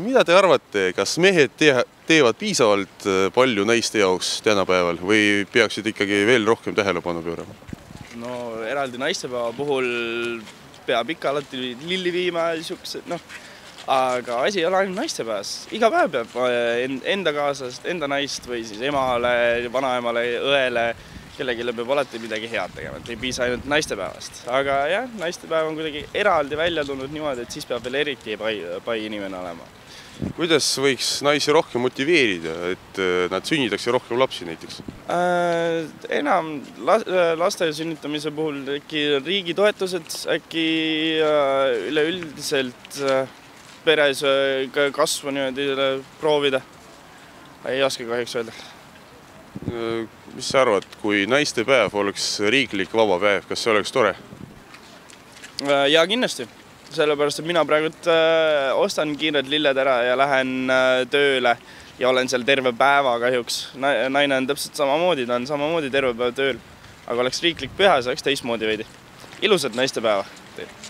mida te arvate, kas mehed teevad piisavalt palju naiste jaoks tänapäeval või peaksid ikkagi veel rohkem tähelepanu pöörama? No eraldi naistepäeva puhul peab ikka alati lilli viima ja siuksed, aga asi ei ole ainult naistepäevas. Iga päev peab enda kaaslast, enda naist või siis emale, vanaemale, õele, kellelegi peab alati midagi head tegema, et ei piisa ainult naistepäevast. Aga jah, naistepäev on kuidagi eraldi välja tulnud niimoodi, et siis peab veel eriti pai inimene olema. Kuidas võiks naisi rohkem motiveerida, et nad sünnitaks rohkem lapsi näiteks? Enam laste sünnitamise puhul äkki riigi toetused, äkki üleüldiselt peres kasvu niimoodi proovida. Ei oska kahjuks öelda. Mis sa arvad, kui naistepäev oleks riiklik vaba päev, kas see oleks tore? Ja kindlasti. Sellepärast, et mina praegu ostan kiired lilled ära ja lähen tööle ja olen seal terve päeva kahjuks. Naine on täpselt samamoodi, ta on samamoodi terve päev tööl. Aga oleks riiklik püha, see oleks teistmoodi veidi. Ilusat naistepäeva teile!